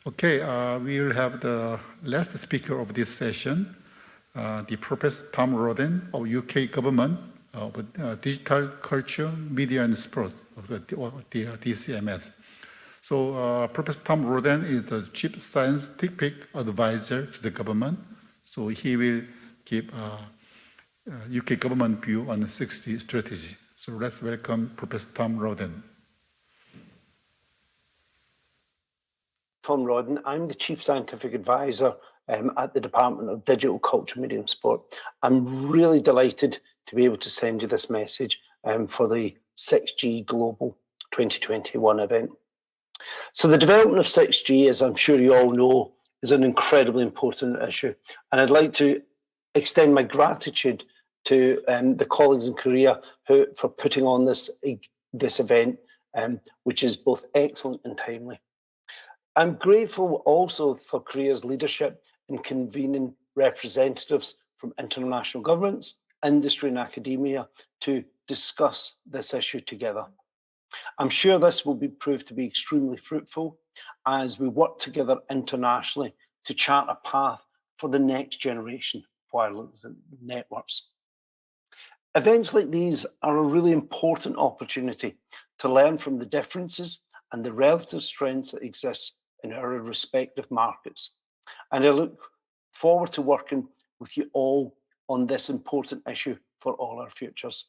Okay, we will have the last speaker of this session, the Professor Tom Rodden of UK government of Digital Culture, Media and Sport of the DCMS. So Professor Tom Rodden is the Chief Scientific Advisor to the government. So he will give UK government view on the 6G strategy. So let's welcome Professor Tom Rodden. Tom Rodden. I'm the Chief Scientific Advisor at the Department of Digital Culture, Media and Sport. I'm really delighted to be able to send you this message for the 6G Global 2021 event. So the development of 6G, as I'm sure you all know, is an incredibly important issue. And I'd like to extend my gratitude to the colleagues in Korea for putting on this event, which is both excellent and timely. I'm grateful also for Korea's leadership in convening representatives from international governments, industry and academia to discuss this issue together. I'm sure this will prove to be extremely fruitful as we work together internationally to chart a path for the next generation of wireless networks. Events like these are a really important opportunity to learn from the differences and the relative strengths that exist in our respective markets. And I look forward to working with you all on this important issue for all our futures.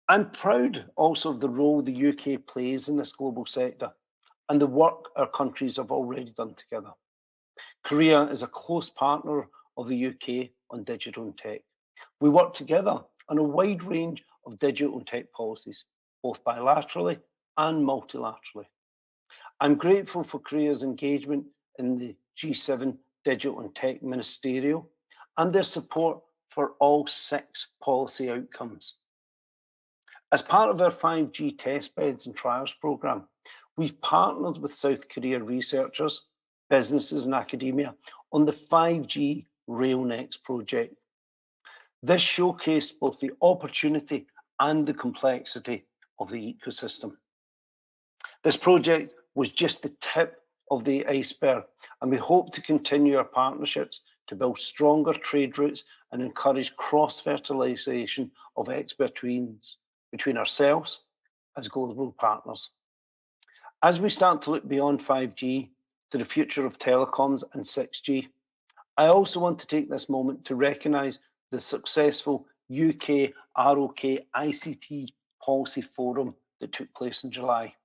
I'm proud also of the role the UK plays in this global sector and the work our countries have already done together. Korea is a close partner of the UK on digital and tech. We work together on a wide range of digital and tech policies, both bilaterally and multilaterally. I'm grateful for Korea's engagement in the G7 Digital and Tech Ministerial and their support for all 6 policy outcomes. As part of our 5G test beds and trials program, we've partnered with South Korea researchers, businesses and academia on the 5G RailNext project. This showcased both the opportunity and the complexity of the ecosystem. This project was just the tip of the iceberg, and we hope to continue our partnerships to build stronger trade routes and encourage cross-fertilization of expertise between ourselves as global partners. As we start to look beyond 5G to the future of telecoms and 6G, I also want to take this moment to recognise the successful UK ROK ICT Policy Forum that took place in July,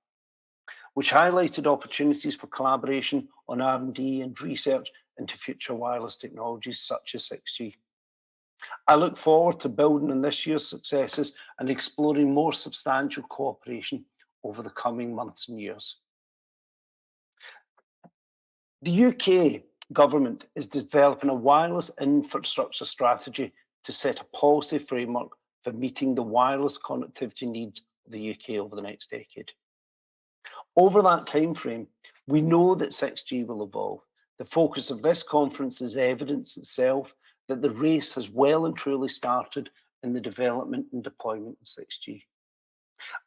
which highlighted opportunities for collaboration on R&D and research into future wireless technologies such as 6G. I look forward to building on this year's successes and exploring more substantial cooperation over the coming months and years. The UK government is developing a wireless infrastructure strategy to set a policy framework for meeting the wireless connectivity needs of the UK over the next decade. Over that time frame, we know that 6G will evolve. The focus of this conference is evidence itself that the race has well and truly started in the development and deployment of 6G.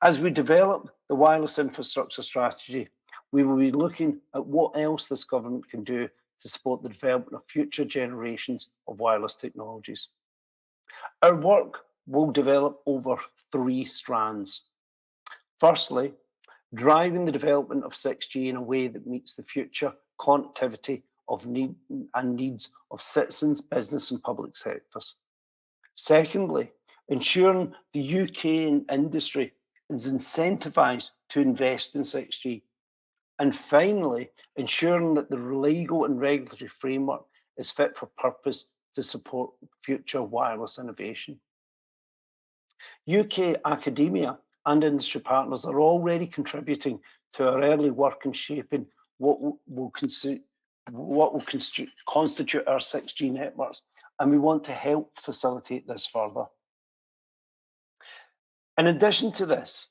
As we develop the wireless infrastructure strategy, we will be looking at what else this government can do to support the development of future generations of wireless technologies. Our work will develop over 3 strands. Firstly, driving the development of 6G in a way that meets the future connectivity of needs of citizens, business and public sectors. Secondly, ensuring the UK industry is incentivised to invest in 6G. And finally, ensuring that the legal and regulatory framework is fit for purpose to support future wireless innovation. UK academia and industry partners are already contributing to our early work in shaping what will constitute our 6G networks, and we want to help facilitate this further. In addition to this,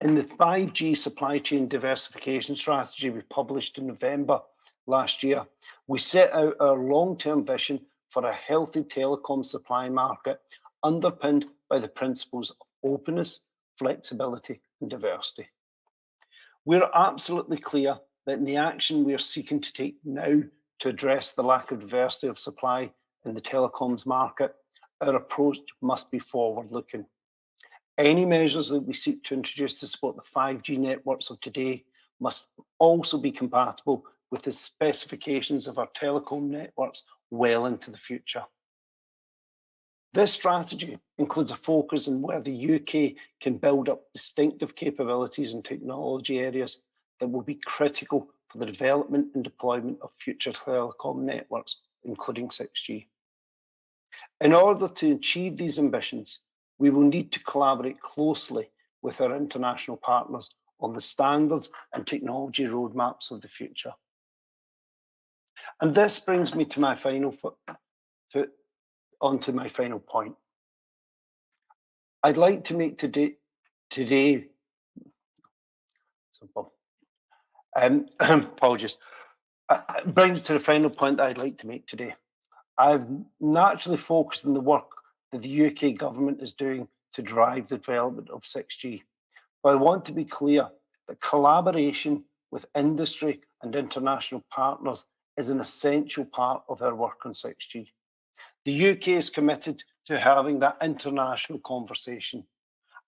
in the 5G supply chain diversification strategy we published in November last year, we set out our long-term vision for a healthy telecom supply market underpinned by the principles of openness, flexibility and diversity. We're absolutely clear that in the action we are seeking to take now to address the lack of diversity of supply in the telecoms market, our approach must be forward-looking. Any measures that we seek to introduce to support the 5G networks of today must also be compatible with the specifications of our telecom networks well into the future. This strategy includes a focus on where the UK can build up distinctive capabilities in technology areas that will be critical for the development and deployment of future telecom networks, including 6G. In order to achieve these ambitions, we will need to collaborate closely with our international partners on the standards and technology roadmaps of the future. And this brings me to my final point. I'd like to make today apologies. Brings me to the final point that I'd like to make today. I've naturally focused on the work that the UK government is doing to drive the development of 6G. But I want to be clear that collaboration with industry and international partners is an essential part of our work on 6G. The UK is committed to having that international conversation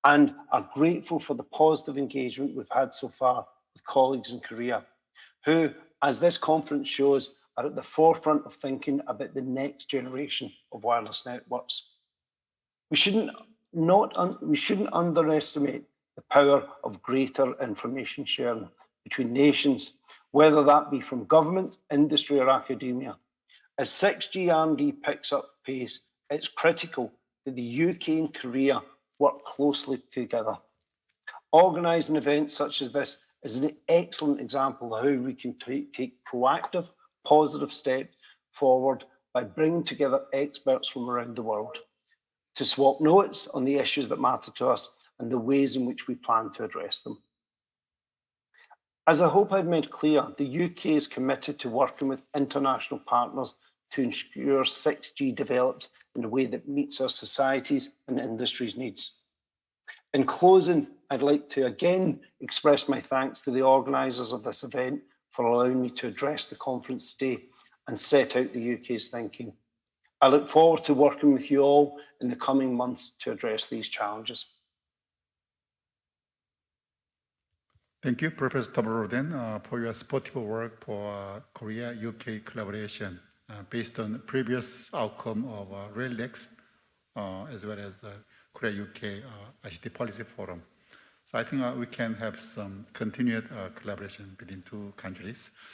and are grateful for the positive engagement we've had so far with colleagues in Korea, who, as this conference shows, are at the forefront of thinking about the next generation of wireless networks. We shouldn't underestimate the power of greater information sharing between nations, whether that be from government, industry, or academia. As 6G R&D picks up pace, it's critical that the UK and Korea work closely together. Organising events such as this is an excellent example of how we can take proactive, positive steps forward by bringing together experts from around the world to swap notes on the issues that matter to us and the ways in which we plan to address them. As I hope I've made clear, the UK is committed to working with international partners to ensure 6G develops in a way that meets our societies and industry's needs. In closing, I'd like to again express my thanks to the organisers of this event for allowing me to address the conference today and set out the UK's thinking. I look forward to working with you all in the coming months to address these challenges. Thank you, Professor Tom Rodden, for your supportive work for Korea-UK collaboration based on previous outcome of RailNext, as well as Korea-UK ICT Policy Forum. So I think we can have some continued collaboration between two countries.